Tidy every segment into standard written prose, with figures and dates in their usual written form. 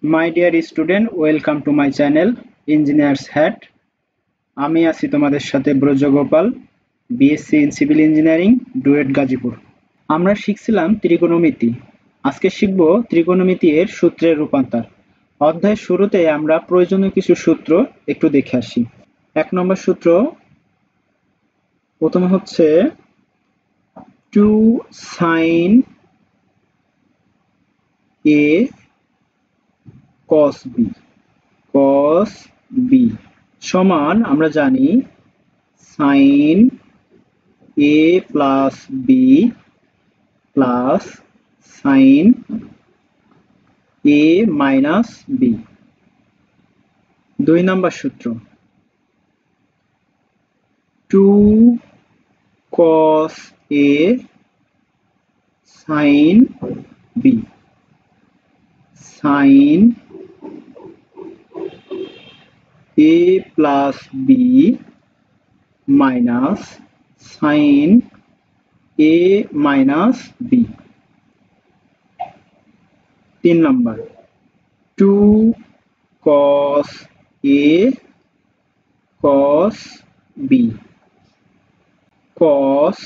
My dear student, welcome to my channel Engineers Hat. আমি আছি তোমাদের সাথে Brajagopal, BSc in civil engineering, duet Gazipur. আমরা শিখছিলাম ত্রিকোণমিতি। আজকে শিখব ত্রিকোণমিতি এর সূত্রের রূপান্তর। অধ্যায়ের শুরুতে আমরা প্রয়োজনীয় কিছু সূত্র একটু দেখে আসি। 1 নম্বর সূত্র প্রথমে হচ্ছে 2 sin a cos b সমান আমরা জানি sin a plus b plus sin a minus b। 2 নম্বর সূত্র 2 cos a sin b sin a plus b minus sin a minus b। 3 number 2 cos a cos b cos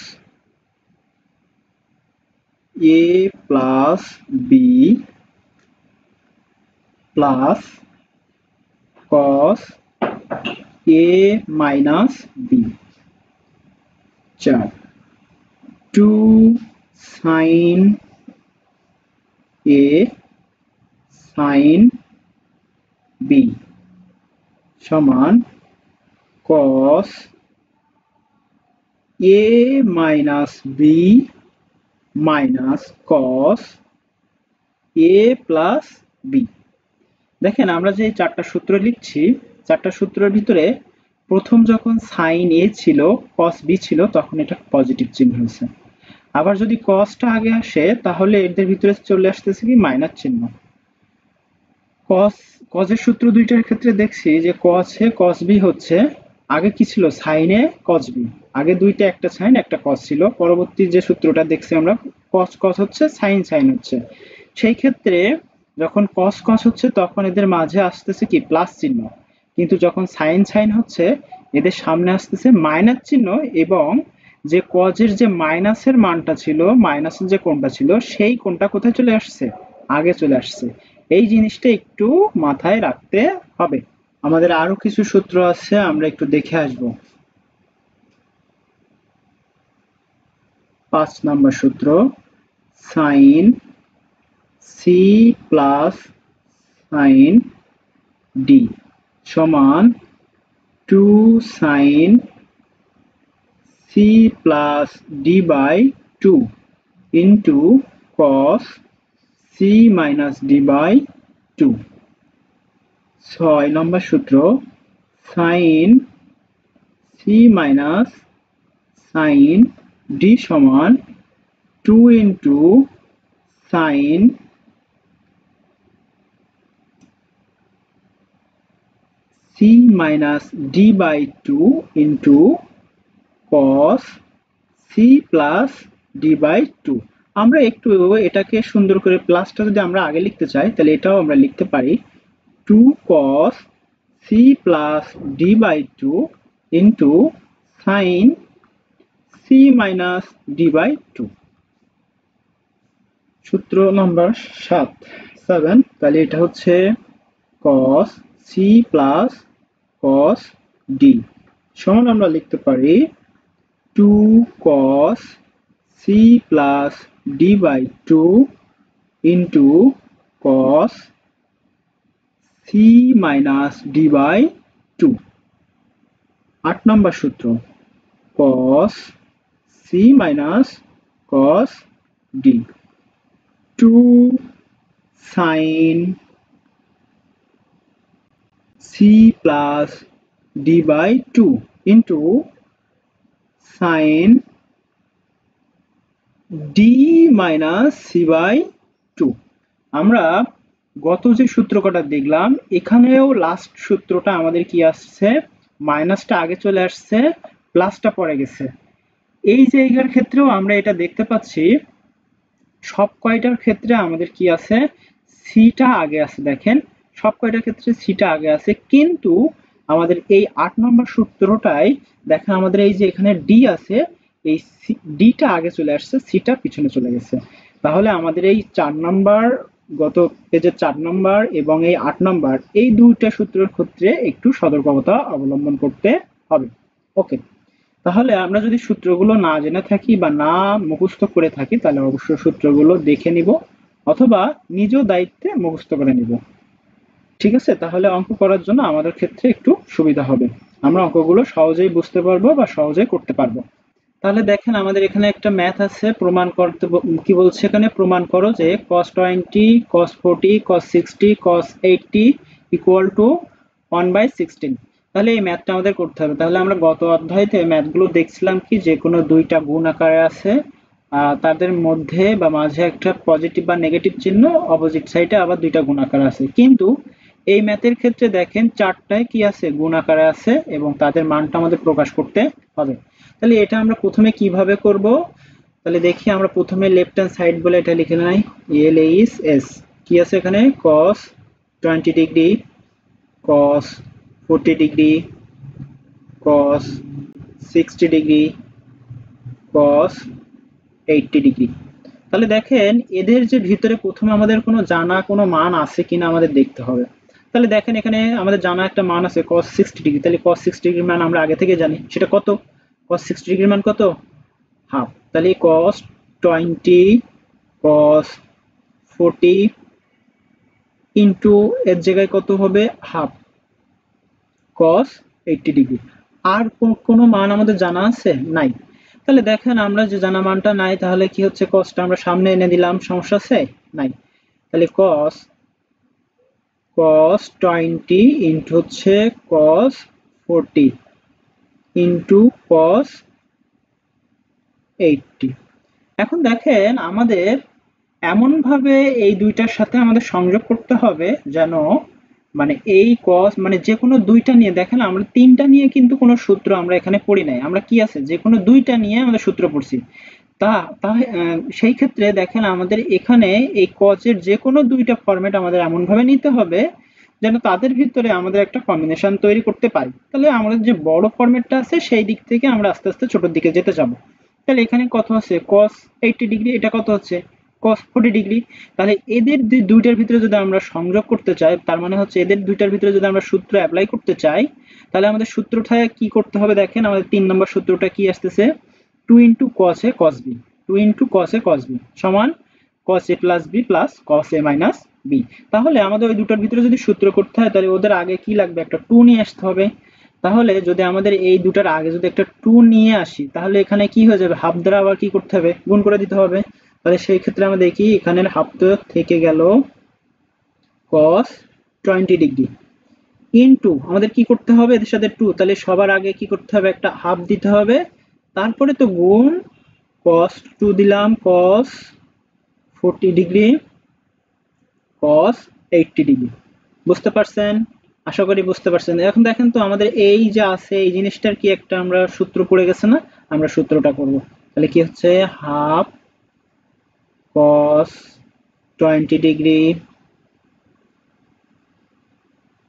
a plus b plus cos a minus b। 4 2 sin a sin b সমান cos a minus b minus cos a plus b। দেখেন আমরা যে চারটা সূত্র লিখছি, চারটা সূত্রের ভিতরে প্রথম যখন sin a ছিল cos b ছিল তখন এটা পজিটিভ চিহ্ন হয়েছে। আবার যদি cosটা আগে আসে তাহলে এদের ভিতরে চলে আসতেছে কি মাইনাস চিহ্ন। cos এর সূত্র দুইটার ক্ষেত্রে দেখছি যে cos a cos b হচ্ছে আগে কি ছিল sin a cos b, আগে দুইটা একটা sin একটা cos ছিল, পরবর্তী যে সূত্রটা দেখছি আমরা cos cos হচ্ছে sin sin হচ্ছে। সেই ক্ষেত্রে যখন cos cos হচ্ছে তখন এদের মাঝে আসতেছে কি প্লাস চিহ্ন, কিন্তু যখন sin sin হচ্ছে এদের সামনে আসতেছে মাইনাস চিহ্ন এবং যে cos এর যে মাইনাসের মানটা ছিল, মাইনাসের যে কোণটা ছিল সেই কোণটা কোথায় চলে আসছে আগে চলে আসছে। এই জিনিসটা একটু মাথায় রাখতে হবে। আমাদের আরো কিছু সূত্র আছে, আমরা একটু দেখে আসব। 5 নম্বর সূত্র sin c plus sin d সমান 2 sin c plus d by 2 into cos c minus d by 2। 6 নম্বর সূত্র sin c minus sin d সমান 2 into sin c minus d by 2 into cos c plus d by 2। আমরা একটু এটাকে সুন্দর করে প্লাসটা যদি আমরা আগে লিখতে চাই তাহলে এটাও আমরা লিখতে পারি 2 cos c plus d by 2 into sin c minus d by 2। সূত্র নম্বর 7 তাহলে এটা হচ্ছে cos c plus cos d সমান আমরা লিখতে পারি 2 cos c plus d by 2 into cos c minus d by 2। 8 নম্বর সূত্র cos c minus cos d 2 sin c plus d by 2 into sin d minus c by 2। আমরা গত যে সূত্র কটা দেখলাম এখানেও লাস্ট সূত্রটা আমাদের কি আসছে মাইনাসটা আগে চলে আসছে প্লাসটা পরে গেছে। এই জায়গার ক্ষেত্রেও আমরা এটা দেখতে পাচ্ছি সব কয়টার ক্ষেত্রে আমাদের কি আছে c সিটা আগে আছে, দেখেন সব কয়টার ক্ষেত্রে সিটা আগে আছে, কিন্তু আমাদের এই 8 নম্বর সূত্রটাই দেখেন আমাদের এই যে এখানে ডি আছে, এই ডিটা আগে চলে আসছে, সিটা পিছনে চলে গেছে। তাহলে আমাদের এই 4 নাম্বার, গত পেজের 4 নাম্বার এবং এই 8 নাম্বার, এই দুইটা সূত্রের ক্ষেত্রে একটু সতর্কতা অবলম্বন করতে হবে। ওকে, তাহলে আমরা যদি সূত্রগুলো না জেনে থাকি বা না মুখস্থ করে থাকি, তাহলে অবশ্যই সূত্রগুলো দেখে নিব অথবা নিজেও দায়িত্বে মুখস্থ করে নিব। ঠিক আছে, তাহলে অঙ্ক করার জন্য আমাদের ক্ষেত্রে একটু সুবিধা হবে, আমরা অঙ্কগুলো সহজেই বুঝতে পারবো বা সহজেই করতে পারবো। তাহলে দেখেন আমাদের এখানে একটা ম্যাথ আছে, প্রমাণ করতে কি বলছে এখানে, প্রমাণ করো যে cos 20 cos 40 cos 60 cos 80 equal to 1/16। তাহলে এই ম্যাথটা আমাদের করতে হবে। তাহলে আমরা গত অধ্যায়তে ম্যাথগুলো দেখছিলাম কি, যে কোনো দুইটা গুণ আকারে আছে, তাদের মধ্যে বা মাঝে একটা পজিটিভ বা নেগেটিভ চিহ্ন, অপোজিট সাইডে আবার দুইটা গুণ আকারে আছে, কিন্তু এই ম্যাথের ক্ষেত্রে দেখেন চারটায় কি আছে, গুণ আকারে আছে এবং তাদের মানটা আমাদের প্রকাশ করতে হবে। তাহলে এটা আমরা প্রথমে কিভাবে করব, তাহলে দেখি আমরা প্রথমে লেফট হ্যান্ড সাইড বলে এটা লিখে নাই, এল এইচ এস, কি আছে এখানে, cos 20 degree, cos 40 degree, cos 60 degree, cos 80 degree. তাহলে দেখেন এদের যে ভিতরে প্রথমে আমাদের কোনো জানা কোনো মান আছে কিনা আমাদের দেখতে হবে। তাহলে দেখেন এখানে আমাদের জানা একটা মান আছে cos 60 ডিগ্রি, তাহলে cos 60 ডিগ্রির মান আমরা আগে থেকে জানি, সেটা কত, cos 60 ডিগ্রির মান কত, হাফ। তাহলে cos 20 cos 40 ইন্টু এর জায়গায় কত হবে, হাফ cos 80 ডিগ্রি। আর কোনো মান আমাদের জানা আছে নাই। তাহলে দেখেন আমরা যে জানা মানটা নাই, তাহলে কি হচ্ছে, cosটা আমরা সামনে এনে দিলাম, সমস্যা আছে, নাই। তাহলে cos 20 ইন্টু হচ্ছে cos 40 ইন্টু cos 80। এখন দেখেন আমাদের এমন ভাবে এই দুইটার সাথে আমাদের সংযোগ করতে হবে যেন, মানে এই cos মানে যে কোনো দুইটা নিয়ে, দেখেন আমরা তিনটা নিয়ে কিন্তু কোনো সূত্র আমরা এখানে পড়ি নাই, আমরা কি আছে যে কোনো দুইটা নিয়ে আমাদের সূত্র পড়ছি। তা তা সেই ক্ষেত্রে দেখেন আমাদের এখানে এই cos এর যে কোনো দুইটা ফরম্যাট আমাদের এমন ভাবে নিতে হবে যেন তাদের ভিতরে আমাদের একটা কম্বিনেশন তৈরি করতে পারি। তাহলে আমাদের যে বড় ফরম্যাটটা আছে সেই দিক থেকে আমরা আস্তে আস্তে ছোটর দিকে যেতে যাব। তাহলে এখানে কত আছে, cos 80 ডিগ্রি, এটা কত হচ্ছে cos 40 ডিগ্রি। তাহলে এদের দুইটার ভিতরে যদি আমরা সংযোগ করতে চাই, তার মানে হচ্ছে এদের দুইটার ভিতরে যদি আমরা সূত্র অ্যাপ্লাই করতে চাই, তাহলে আমাদের সূত্রটা কি করতে হবে, দেখেন আমাদের 3 নম্বর সূত্রটা কি আসতেছে, 2 into cos a cos b, 2 into cos a cos b সমান cos a plus b plus cos a minus b। তাহলে আমাদের ওই দুটার ভিতরে যদি সূত্র করতে হয়, তাহলে ওদের আগে কি লাগবে, একটা 2 নিয়ে আসতে হবে। তাহলে যদি আমাদের এই দুটার আগে যদি একটা 2 নিয়ে আসি, তাহলে এখানে কি হয়ে যাবে, হাফ দ্বারা আবার কি করতে হবে, গুণ করে দিতে হবে। তাহলে সেই ক্ষেত্রে আমরা দেখি এখানের হাফ তো থেকে গেল cos 20 ডিগ্রি ইনটু আমাদের কি করতে হবে, এদের সাথে 2, তাহলে সবার আগে কি করতে হবে, একটা হাফ দিতে হবে, তারপরে তো গুণ cos 2 দিলাম, cos 40 ডিগ্রি, cos 80 ডিগ্রি। বুঝতে পারছেন, আশা করি বুঝতে পারছেন। এখন দেখেন তো আমাদের এই যে আছে এই জিনিসটার কি একটা আমরা সূত্র পড়ে গেছে না, আমরা সূত্রটা করব। তাহলে কি হচ্ছে, half cos 20 degree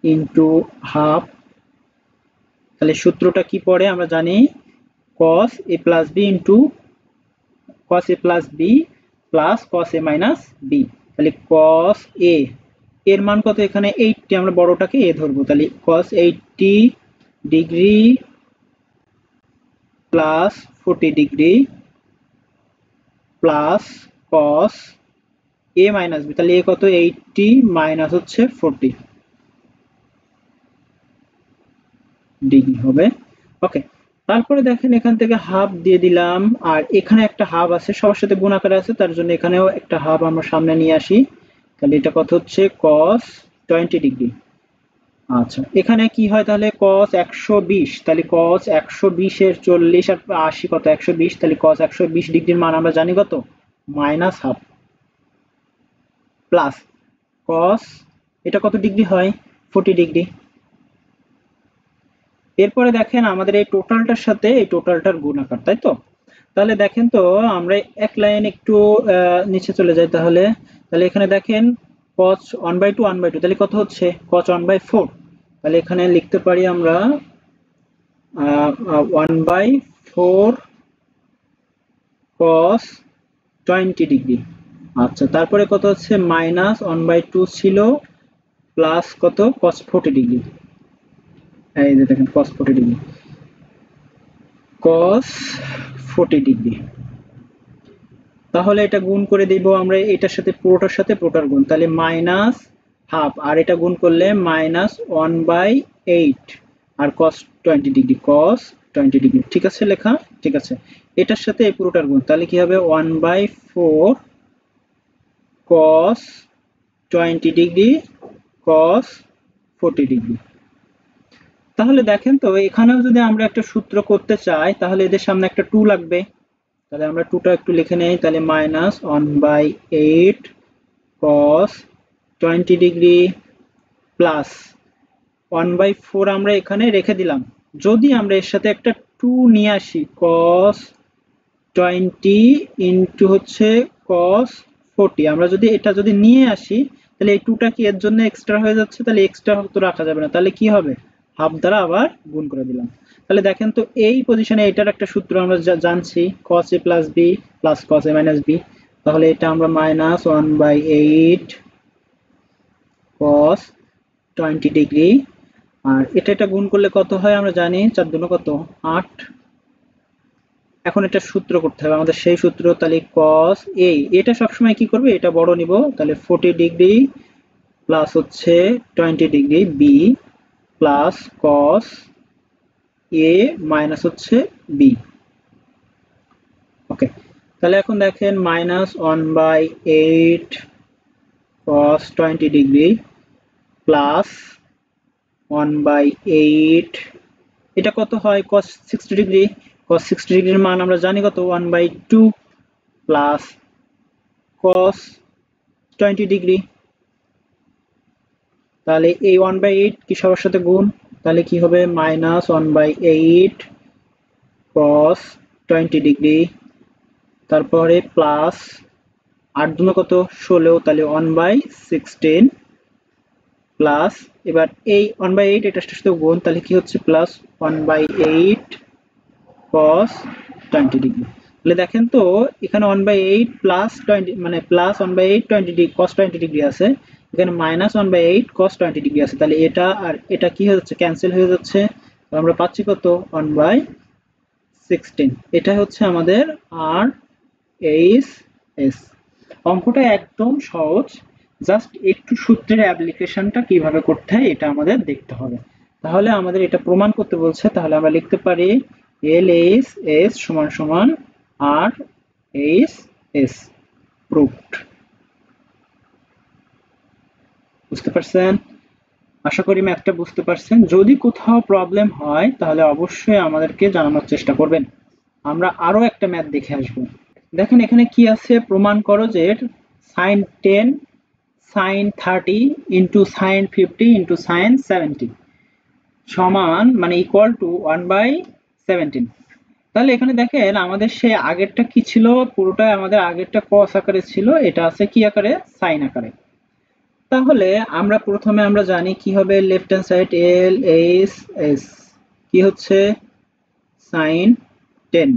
into half, তাহলে সূত্রটা কি পড়ে আমরা জানি, cos a plus b into cos a plus b plus cos a minus b। তাহলে cos a এর মান কত, এখানে 80, আমরা বড়টাকে a ধরবো, তাহলে cos 80 degree plus 40 degree plus cos a minus b, তাহলে a কত, 80 মাইনাস হচ্ছে 40 ডিগ্রি হবে। ওকে, তারপরে দেখেন এখান থেকে হাফ দিয়ে দিলাম, আর এখানে একটা হাফ আছে সবার সাথে গুণ আকারে আছে, তার জন্য এখানেও একটা হাফ আমরা সামনে নিয়ে আসি। তাহলে এটা কত হচ্ছে, cos 20 ডিগ্রি। আচ্ছা, এখানে কি হয় তাহলে, cos 120, তাহলে cos 120 এর 40 আর 80 কত, 120, তাহলে cos 120 ডিগ্রির মান আমরা জানি কত, মাইনাস হাফ প্লাস cos এটা কত ডিগ্রি হয়, 40 ডিগ্রি। এরপরে দেখেন আমাদের এই টোটালটার সাথে এই টোটালটার গুণাকার, তাই তো। তাহলে দেখেন তো আমরা এক লাইন একটু নিচে চলে যাই, তাহলে তাহলে এখানে দেখেন cos 1/2 1/2 তাহলে কত হচ্ছে cos 1/4, তাহলে এখানে লিখতে পারি আমরা 1/4 cos 20 ডিগ্রি। আচ্ছা, তারপরে কত হচ্ছে মাইনাস 1/2 ছিল প্লাস কত cos 40 ডিগ্রি। এই যে দেখেন cos 40 ডিগ্রি, cos 40 ডিগ্রি। তাহলে এটা গুণ করে দিব আমরা এটার সাথে, পুরোটার সাথে পুরোটার গুণ, তাহলে মাইনাস হাফ, আর এটা গুণ করলে মাইনাস 1/8 আর cos 20 ডিগ্রি, cos 20 ডিগ্রি। ঠিক আছে লেখা? ঠিক আছে, এটার সাথে এই পুরোটার গুণ, তাহলে কি হবে 1/4 cos 20 ডিগ্রি cos 40 ডিগ্রি। তাহলে দেখেন তো এখানেও যদি আমরা একটা সূত্র করতে চাই তাহলে এদের সামনে একটা 2 লাগবে, তাহলে আমরা 2টা একটু লিখে নেই, তাহলে মাইনাস 1/8 cos 20 ডিগ্রি প্লাস 1/4 আমরা এখানে রেখে দিলাম। যদি আমরা এর সাথে একটা 2 নিয়ে আসি, cos 20 ইন্টু হচ্ছে cos 40, আমরা যদি এটা যদি নিয়ে আসি তাহলে এই 2টা কি এর জন্য এক্সট্রা হয়ে যাচ্ছে, তাহলে এক্সট্রা তো রাখা যাবে না, তাহলে কি হবে হাফ দ্বারা আবার গুণ করে দিলাম। তাহলে দেখেন তো এই পজিশনে এটার একটা সূত্র আমরা জানছি, cos a plus b plus cos a minus b, তাহলে এটা আমরা মাইনাস 1/8 cos 20 ডিগ্রি, আর এটা গুণ করলে কত হয় আমরা জানি, 4 দুগুণ কত 8। এখন এটা সূত্র করতে হবে আমাদের, সেই সূত্র, তাহলে cos a, এটা সবসময় কি করবে, এটা বড় নিব, তাহলে 40 ডিগ্রি প্লাস হচ্ছে 20 degree b plus cos a minus হচ্ছে b। ওকে, তাহলে এখন দেখেন মাইনাস 1/8 cos 20 ডিগ্রি প্লাস 1/8, এটা কত হয় cos 60 ডিগ্রি, cos 60 ডিগ্রির মান আমরা জানি কত 1/2 প্লাস cos 20 ডিগ্রি, তাহলে এই 1/8 কি সবার সাথে গুণ, তাহলে কি হবে মাইনাস 1/8 cos 20 ডিগ্রি, তারপরে প্লাস 8 দুগুণ কত 16, তাহলে 1/16 প্লাস, এবার এই 1/8 এটার সাথে গুণ, তাহলে কি হচ্ছে প্লাস 1/8 cos 20 ডিগ্রি। তাহলে দেখেন তো এখানে 1/8 প্লাস 20 মানে প্লাস 1/8 20 ডিগ্রি cos 20 ডিগ্রি আছে, এখানে মাইনাস 1/8 cos 20 ডিগ্রি আছে, তাহলে এটা আর এটা কি হয়ে যাচ্ছে ক্যান্সেল হয়ে যাচ্ছে, আমরা পাচ্ছি কত 1/16। এটা হচ্ছে আমাদের আর এইচ এস। অঙ্কটা একদম সহজ, জাস্ট একটু সূত্রের অ্যাপ্লিকেশনটা কিভাবে করতে হয় এটা আমাদের দেখতে হবে। তাহলে আমাদের এটা প্রমাণ করতে বলছে, তাহলে আমরা লিখতে পারি এল এইচ এস সমান সমান আর এইচ এস, প্রুভড। বুঝতে পারছেন? আশা করি ম্যাথটা বুঝতে পারছেন। যদি কোথাও প্রবলেম হয় তাহলে অবশ্যই আমাদেরকে জানানোর চেষ্টা করবেন, আমরা আরো একটা ম্যাথ দেখে আসবো। দেখেন এখানে কি আছে, প্রমাণ করো যে sin 10 sin 30 into sin 50 into sin 70 সমান মানে ইকুয়াল টু 1/17। তাহলে এখানে দেখেন আমাদের সেই আগেরটা কি ছিল, পুরোটা আমাদের আগেরটা cos আকারে ছিল, এটা আছে কি আকারে sin আকারে। তাহলে আমরা প্রথমে আমরা জানি কি হবে, left hand side L H S কি হচ্ছে sin 10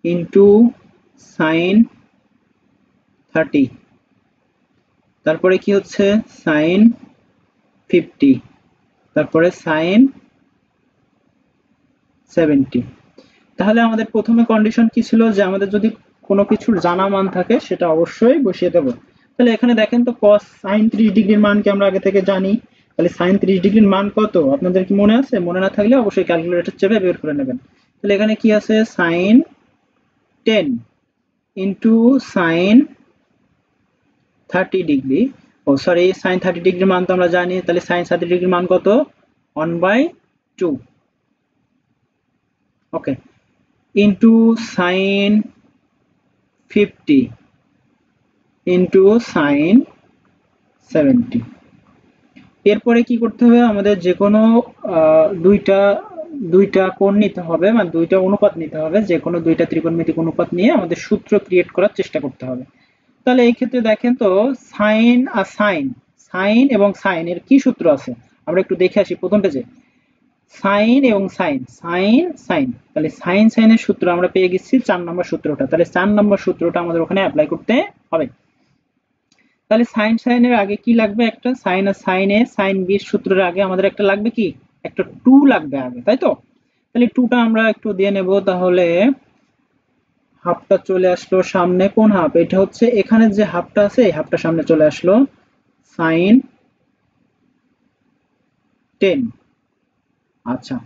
ইন্টু sin 30, তারপরে কি হচ্ছে sin 50, তারপরে sin 70। তাহলে আমাদের প্রথমে কন্ডিশন কি ছিল, যে আমাদের যদি কোনো কিছুর জানা মান থাকে সেটা অবশ্যই বসিয়ে দেব। তাহলে এখানে দেখেন তো cos sin 30 ডিগ্রির মান কি আমরা আগে থেকে জানি, তাহলে sin 30 ডিগ্রির মান কত আপনাদের কি মনে আছে? মনে না থাকলে অবশ্যই ক্যালকুলেটর চেপে বের করে নেবেন। তাহলে এখানে কি আছে sin 10 ইন্টু sin 30 ডিগ্রি, ও সরি sin 30 ডিগ্রির মান তো আমরা জানি, তাহলে sin 30 ডিগ্রির মান কত 1/2, ওকে, ইন্টু sin 50 ইন্টু sin 70। এরপরে কি করতে হবে, আমাদের যে কোনো দুইটা দুইটা কোণ নিতে হবে, মানে দুইটা অনুপাত নিতে হবে, যে কোনো দুইটা ত্রিকোণমিতিক অনুপাত নিয়ে আমাদের সূত্র ক্রিয়েট করার চেষ্টা করতে হবে। তাহলে এই ক্ষেত্রে দেখেন তো সাইন আর সাইন, সাইন এবং সাইন এর কি সূত্র আছে আমরা একটু দেখে আসি প্রথম পেজে। সাইন এবং সাইন, সাইন সাইন, তাহলে সাইন সাইনের সূত্র আমরা পেয়ে গেছি 4 নম্বর সূত্রটা, তাহলে 4 নম্বর সূত্রটা আমাদের ওখানে অ্যাপ্লাই করতে হবে। তাহলে সাইন সাইনের আগে কি লাগবে, একটা সাইন আর সাইনে সাইন বি সূত্রের আগে আমাদের একটা লাগবে কি, একটা 2 লাগবে আগে, তাই তো? তাহলে 2টা আমরা একটু দিয়ে নেব। তাহলে হাফটা চলে আসলো সামনে, কোন হাফ, এটা হচ্ছে এখানে যে হাফটা আছে এই হাফটা সামনে চলে আসলো, সাইন 10। আচ্ছা,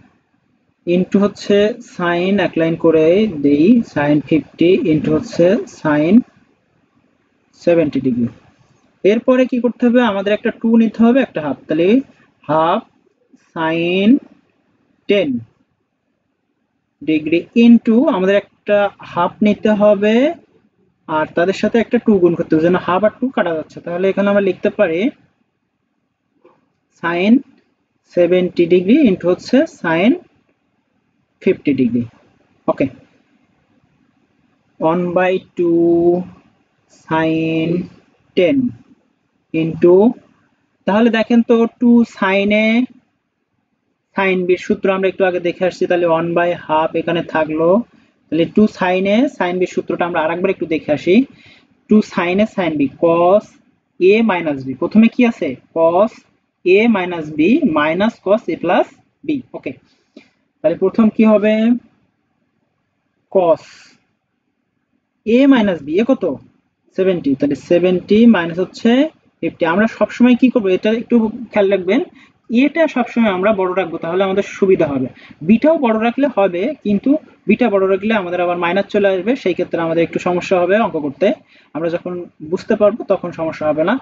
ইনটু হচ্ছে সাইন, এক লাইন করে দেই, সাইন 50 ইনটু হচ্ছে সাইন 70 ডিগ্রি। এরপরে কি করতে হবে, আমাদের একটা 2 নিতে হবে, একটা হাফ, তাহলে হাফ সাইন 10 ডিগ্রি ইনটু আমাদের একটা হাফ নিতে হবে আর তাদের সাথে একটা 2 গুণ করতে হবে, যেন হাফ আর 2 কাটা যাচ্ছে। তাহলে এখানে আমরা লিখতে পারি সাইন 70 ডিগ্রি ইনটু হচ্ছে সাইন 50 ডিগ্রি। ওকে, 1/2 সাইন 10 ইনটু, তাহলে দেখেন তো 2 সাইনে সাইন বির সূত্র আমরা একটু আগে দেখে আসছি, তাহলে 1/2 এখানে থাকলো, তাহলে 2 সাইনে সাইন বির সূত্রটা আমরা আরেকবার একটু দেখে আসি। 2 সাইনে sine B cos a minus B, প্রথমে কি আছে cos a minus B minus cos a plus B. Okay, তাহলে প্রথম কি হবে cos a মাইনাস বি, এ কত 70, তাহলে 70 মাইনাস হচ্ছে 50। আমরা সবসময় কি করবো, এটা একটু খেয়াল রাখবেন, এটা সবসময় আমরা বড় রাখবো, তাহলে আমাদের সুবিধা হবে। বিটাও বড় রাখলে হবে, কিন্তু বিটা বড় রাখলে আমাদের আবার মাইনাস চলে আসবে, সেই ক্ষেত্রে আমাদের একটু সমস্যা হবে অঙ্ক করতে। আমরা যখন বুঝতে পারবো তখন সমস্যা হবে না,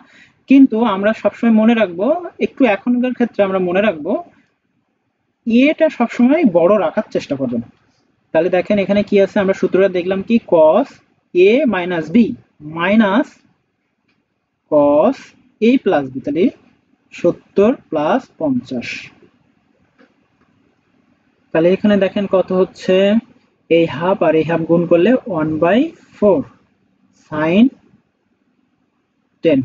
কিন্তু আমরা সবসময় মনে রাখবো, একটু এখনকার ক্ষেত্রে আমরা মনে রাখবো এটা সবসময় বড় রাখার চেষ্টা করবেন। তাহলে দেখেন এখানে কি আছে, আমরা সূত্রটা দেখলাম কি cos a minus B minus cos a plus B, তাহলে 70 প্লাস 50। তাহলে এখানে দেখেন কত হচ্ছে, এই হাফ আর এই হাফ গুণ করলে 1/4 সাইন 10,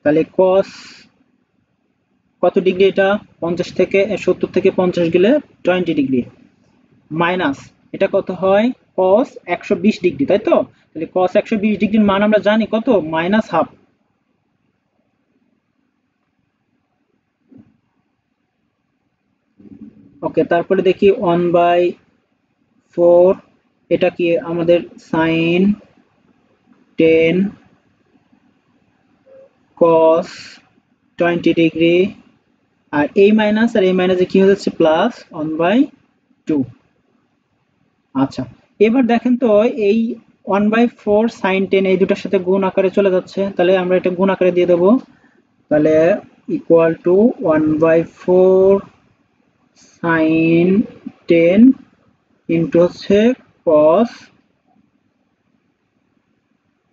তাহলে cos কত ডিগ্রি, এটা 50 থেকে 70 থেকে 50 গেলে 20 ডিগ্রি, মাইনাস এটা কত হয় cos 120 ডিগ্রি, তাই তো? তাহলে cos 120 ডিগ্রির মান আমরা জানি কত, মাইনাস হাফ। ওকে, তারপরে দেখি 1/4, এটা কি আমাদের সাইন 10 cos 20 ডিগ্রি, আর এই মাইনাস আর এই মাইনাসে কি হয়ে যাচ্ছে প্লাস 1/2। আচ্ছা, এবার দেখেন তো এই 1/4 সাইন 10 এই দুটার সাথে গুণ আকারে চলে যাচ্ছে, তাহলে আমরা এটা গুণ আকারে দিয়ে দেবো, তাহলে ইকুয়াল টু 1/4 সাইন 10 ইন্টু হচ্ছে cos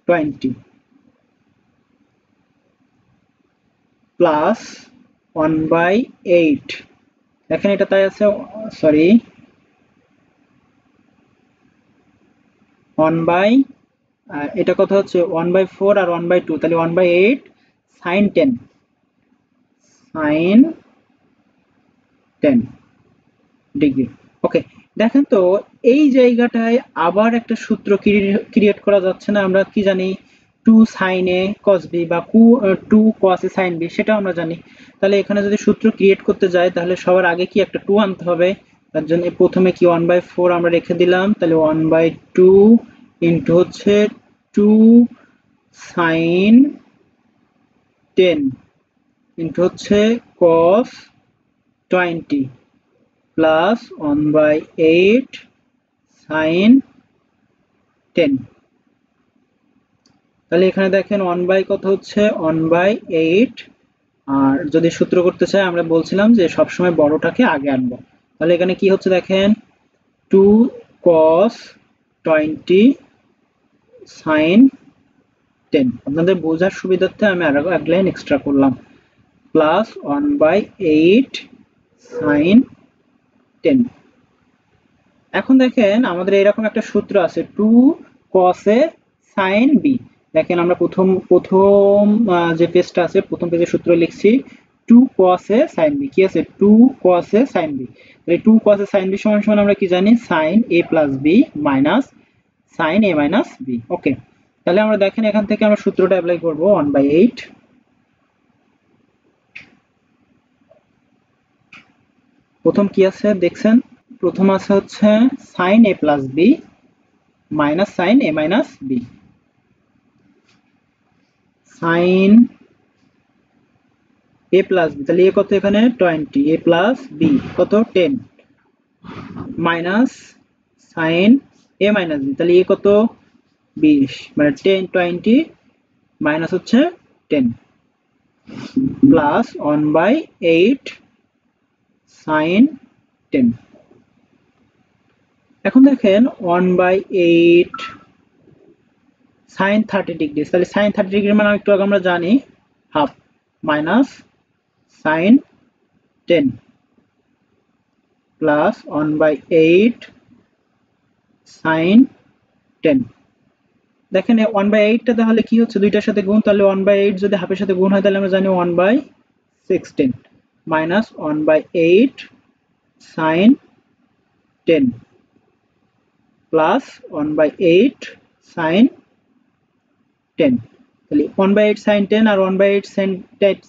20 প্লাস 1/8, দেখেন এটা তাই আছে, সরি 1 বাই, এটা কথা হচ্ছে 1/4 আর 1/2, তাহলে 1/8 সাইন 10, সাইন 10 ডিগ্রি। ওকে, দেখেন তো এই জায়গাটায় আবার একটা সূত্র ক্রিয়েট করা যাচ্ছে না, আমরা কি জানি 2 সাইন এ cos b বা 2 cos a sin b, সেটা আমরা জানি। তাহলে এখানে যদি সূত্র ক্রিয়েট করতে যাই তাহলে সবার আগে কি একটা 2 আনতে হবে, তার জন্য প্রথমে কি 1/4 আমরা রেখে দিলাম, তাহলে 1/2 ইন্টু হচ্ছে 2 সাইন 10 ইন্টু হচ্ছে cos 20 প্লাস 1/8 সাইন 10। তাহলে এখানে দেখেন 1 বাই কত হচ্ছে 1/8, আর যদি সূত্র করতে চাই আমরা বলছিলাম যে সবসময় বড়টাকে আগে আনবো। তাহলে এখানে কি হচ্ছে দেখেন 2 cos 20 সাইন 10, আপনাদের বোঝার সুবিধার্থে আমি আরো এক লাইন এক্সট্রা করলাম, প্লাস 1/8 সাইন 10। এখন দেখেন আমাদের এরকম একটা সূত্র আছে 2 cos a সাইন বি। দেখেন আমরা প্রথম যে পেজটা আছে, প্রথম পেজের সূত্র লিখছি 2 cos a sin b। কি আছে? 2 cos a sin b। তাহলে 2 cos a sin b সমান সমান আমরা কি জানি? sin a plus b minus sin a minus b। ওকে, তাহলে আমরা দেখেন এখান থেকে আমরা সূত্রটা অ্যাপ্লাই করব 1/8। প্রথম কি আছে দেখছেন? প্রথম আছে হচ্ছে sin a plus b minus sin a minus b। sin a plus b, তাহলে a কত এখানে? 20, a plus b কত? 10 minus sin a minus b, তাহলে a কত? 20, মানে 10 20 মাইনাস হচ্ছে 10 প্লাস 1/8 sin 10। এখন দেখেন 1/8 sin 30 ডিগ্রি, তাহলে sin 30 ডিগ্রি মানে একটু আগে আমরা জানি half, minus sin 10 plus 1/8 sin 10। দেখেন 1/8 টা তাহলে কি হচ্ছে? দুইটার সাথে গুণ, তাহলে 1/8 যদি হাফের সাথে গুণ হয় তাহলে আমরা জানি 1/16 মাইনাস 1/8 sin 10 প্লাস 1/8 sin 10। তাহলে 1/8 sin 10 আর 1/8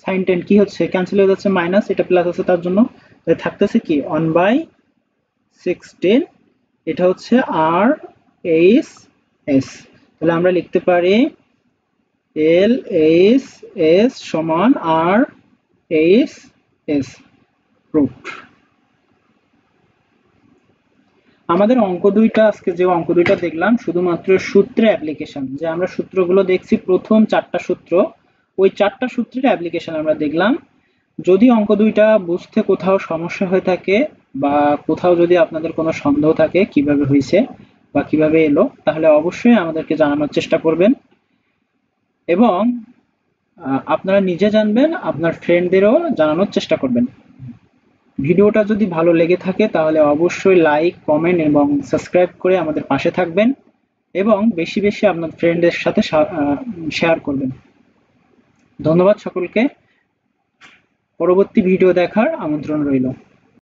sin 10 কি হচ্ছে? ক্যান্সেল হয়ে যাচ্ছে, মাইনাস, এটা প্লাস আছে তার জন্য, তাহলে থাকতেছে কি 1/16। এটা হচ্ছে আর এইচ এস। তাহলে আমরা লিখতে পারি এল এইচ এস সমান আর এইচ এস প্রুফড। আমাদের অঙ্ক দুইটা, আজকে যে অঙ্ক দুইটা দেখলাম শুধুমাত্র সূত্রে অ্যাপ্লিকেশন, যে আমরা সূত্রগুলো দেখছি প্রথম 4টা সূত্র, ওই 4টা সূত্রের অ্যাপ্লিকেশন আমরা দেখলাম। যদি অঙ্ক দুইটা বুঝতে কোথাও সমস্যা হয়ে থাকে বা কোথাও যদি আপনাদের কোনো সন্দেহ থাকে কিভাবে হয়েছে বা কিভাবে এলো, তাহলে অবশ্যই আমাদেরকে জানানোর চেষ্টা করবেন এবং আপনারা নিজে জানবেন, আপনার ফ্রেন্ডদেরও জানানোর চেষ্টা করবেন। ভিডিওটা যদি ভালো লেগে থাকে তাহলে অবশ্যই লাইক, কমেন্ট এবং সাবস্ক্রাইব করে আমাদের পাশে থাকবেন এবং বেশি বেশি আপনার ফ্রেন্ডদের সাথে শেয়ার করবেন। ধন্যবাদ সকলকে। পরবর্তী ভিডিও দেখার আমন্ত্রণ রইল।